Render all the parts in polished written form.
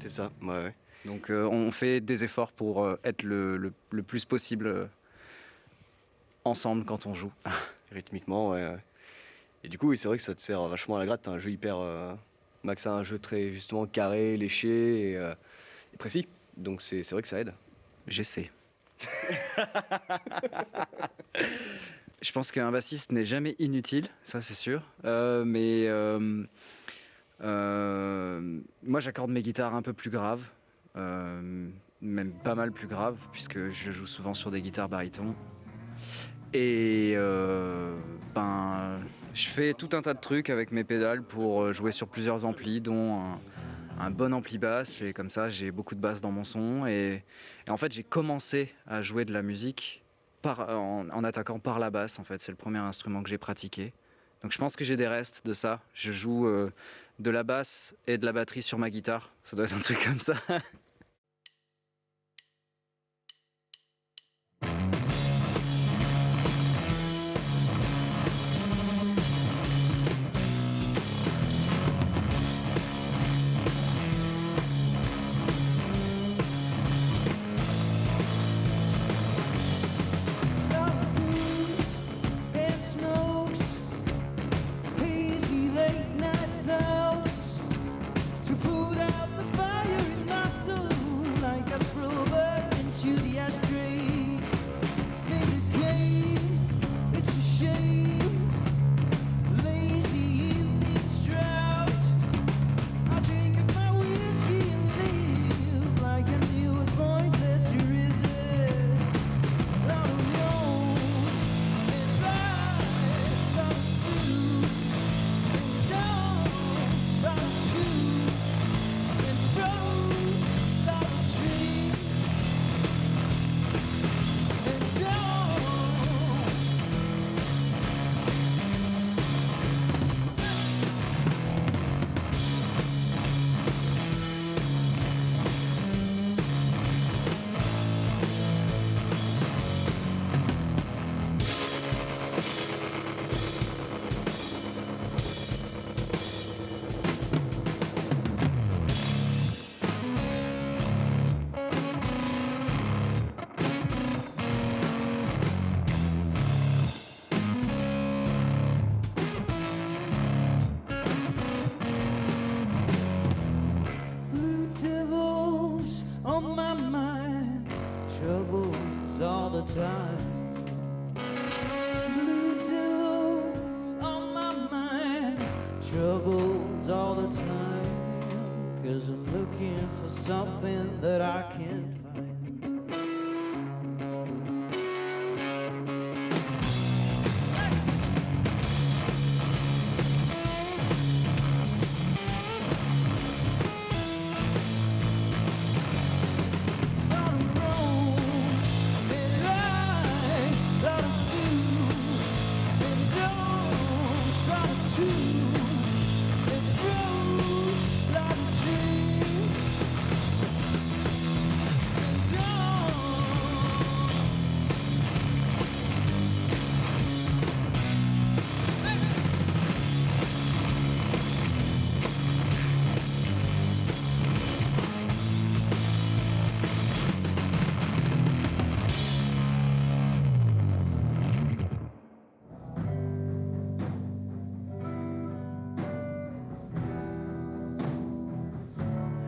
c'est ça, ouais. Donc on fait des efforts pour être le plus possible ensemble quand on joue. Rythmiquement, ouais. Et du coup, oui, c'est vrai que ça te sert vachement à la gratte. T'as un jeu hyper. Max a un jeu très justement carré, léché et précis. Donc c'est vrai que ça aide. J'essaie. Je pense qu'un bassiste n'est jamais inutile, ça c'est sûr. Moi j'accorde mes guitares un peu plus graves, même pas mal plus graves, puisque je joue souvent sur des guitares baryton. Et je fais tout un tas de trucs avec mes pédales pour jouer sur plusieurs amplis, dont un bon ampli basse, et comme ça j'ai beaucoup de basse dans mon son. Et en fait j'ai commencé à jouer de la musique en attaquant par la basse, en fait c'est le premier instrument que j'ai pratiqué. Donc je pense que j'ai des restes de ça. Je joue de la basse et de la batterie sur ma guitare, ça doit être un truc comme ça. Troubles all the time, 'cause I'm looking for something that I can't find.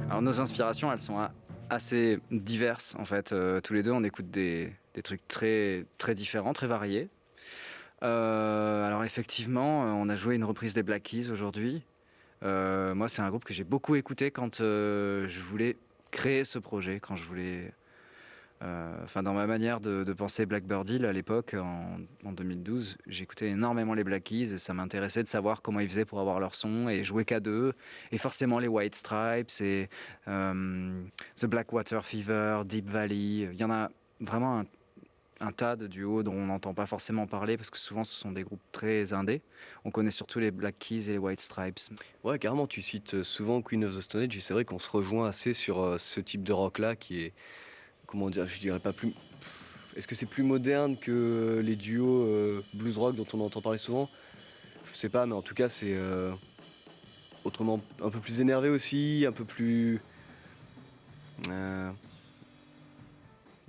Alors nos inspirations, elles sont assez diverses en fait. Tous les deux, on écoute des trucs très, très différents, très variés. Alors effectivement, on a joué une reprise des Black Keys aujourd'hui. Moi, c'est un groupe que j'ai beaucoup écouté quand je voulais créer ce projet, quand je voulais... dans ma manière de penser Blackbird Hill à l'époque, en 2012, j'écoutais énormément les Black Keys et ça m'intéressait de savoir comment ils faisaient pour avoir leur son et jouer qu'à deux. Et forcément les White Stripes et The Blackwater Fever, Deep Valley. Il y en a vraiment un tas de duos dont on n'entend pas forcément parler parce que souvent ce sont des groupes très indés. On connaît surtout les Black Keys et les White Stripes. Ouais, carrément, tu cites souvent Queen of the Stone Age et c'est vrai qu'on se rejoint assez sur ce type de rock-là qui est, comment dire, je dirais pas plus... Est-ce que c'est plus moderne que les duos blues rock dont on entend parler souvent ? Je sais pas, mais en tout cas c'est autrement un peu plus énervé aussi, un peu plus... Euh,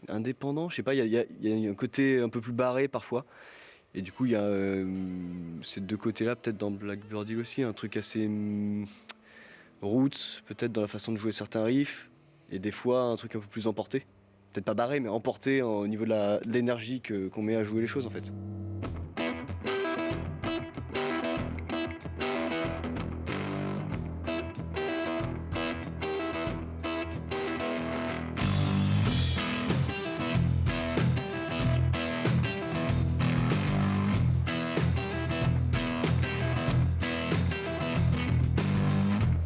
Indépendant, je sais pas, il y a un côté un peu plus barré parfois. Et du coup, il y a ces deux côtés-là, peut-être dans Blackbird Hill aussi, un truc assez roots, peut-être dans la façon de jouer certains riffs, et des fois un truc un peu plus emporté. Peut-être pas barré, mais emporté au niveau de l'énergie qu'on met à jouer les choses en fait.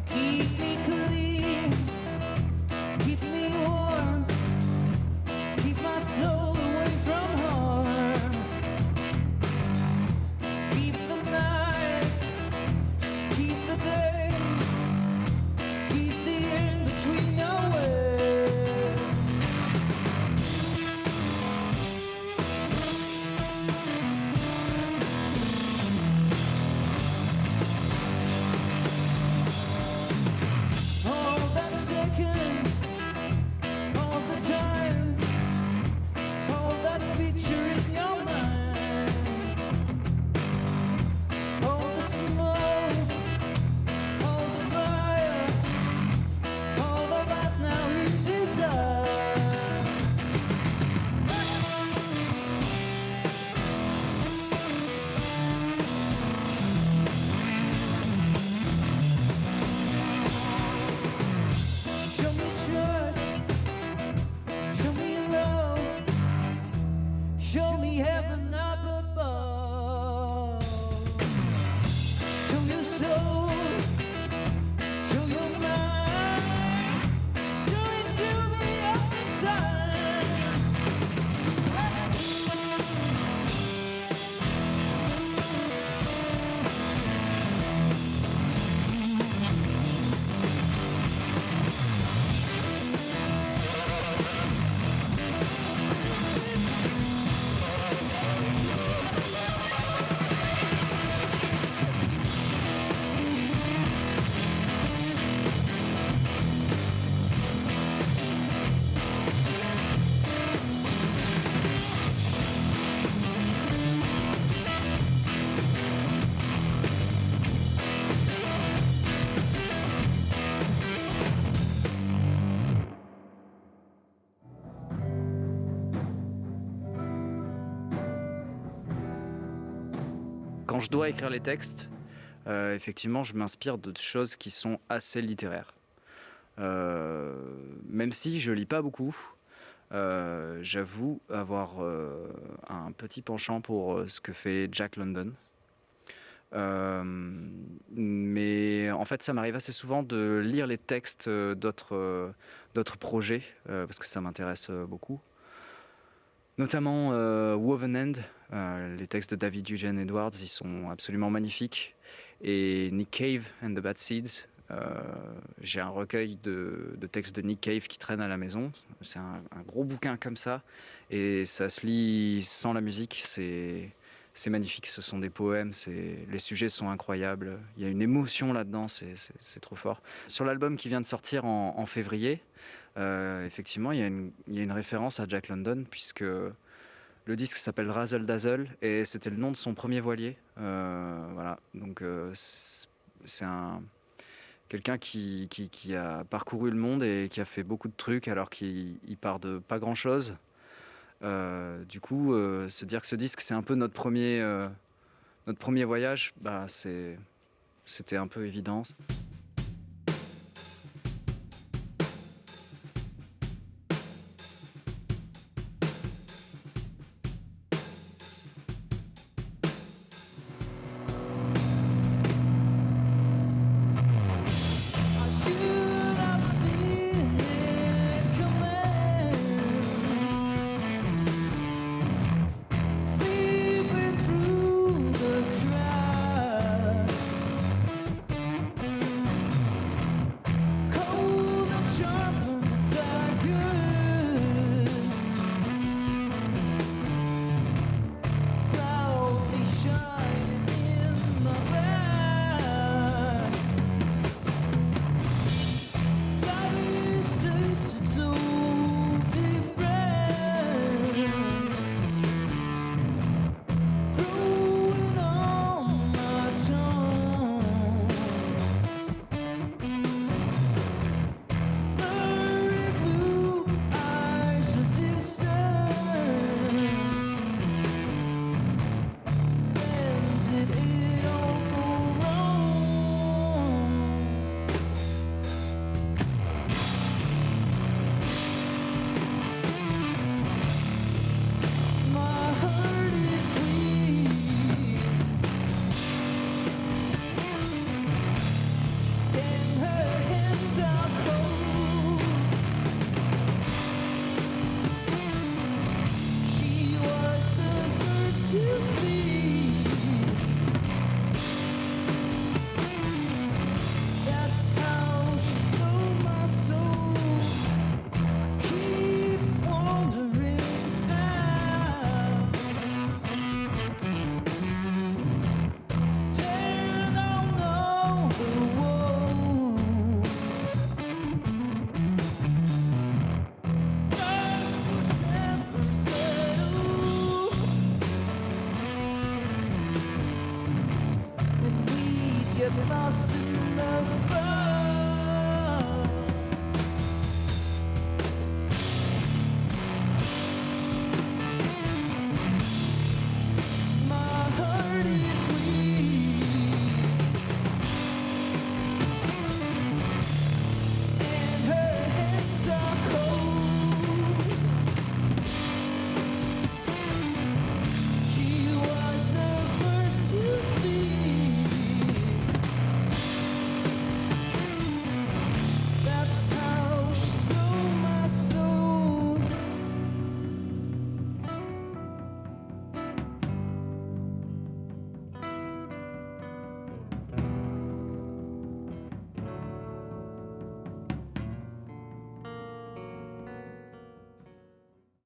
Keep me clean, keep me warm, keep my soul away from harm. Keep the night, keep the day, keep the in between away. Hold that second, hold the time, hold that picture in your mind. Hold the smoke, hold the fire, hold all that now in desire. Show me trust, show me love, show me heaven up above. Show your soul, show your mind, show it to me all the time. Quand je dois écrire les textes, effectivement, je m'inspire de choses qui sont assez littéraires. Même si je lis pas beaucoup, j'avoue avoir un petit penchant pour ce que fait Jack London. Mais en fait, ça m'arrive assez souvent de lire les textes d'autres projets, parce que ça m'intéresse beaucoup. Notamment Woven End, les textes de David Eugene Edwards, ils sont absolument magnifiques. Et Nick Cave and the Bad Seeds, j'ai un recueil de textes de Nick Cave qui traîne à la maison. C'est un gros bouquin comme ça, et ça se lit sans la musique. C'est magnifique, ce sont des poèmes, les sujets sont incroyables. Il y a une émotion là-dedans, c'est trop fort. Sur l'album qui vient de sortir en février, effectivement, il y a une référence à Jack London, puisque le disque s'appelle Razzle Dazzle, et c'était le nom de son premier voilier. Voilà, donc c'est quelqu'un qui a parcouru le monde et qui a fait beaucoup de trucs alors qu'il part de pas grand-chose. Du coup, se dire que ce disque, c'est un peu notre premier voyage, bah, c'était un peu évident.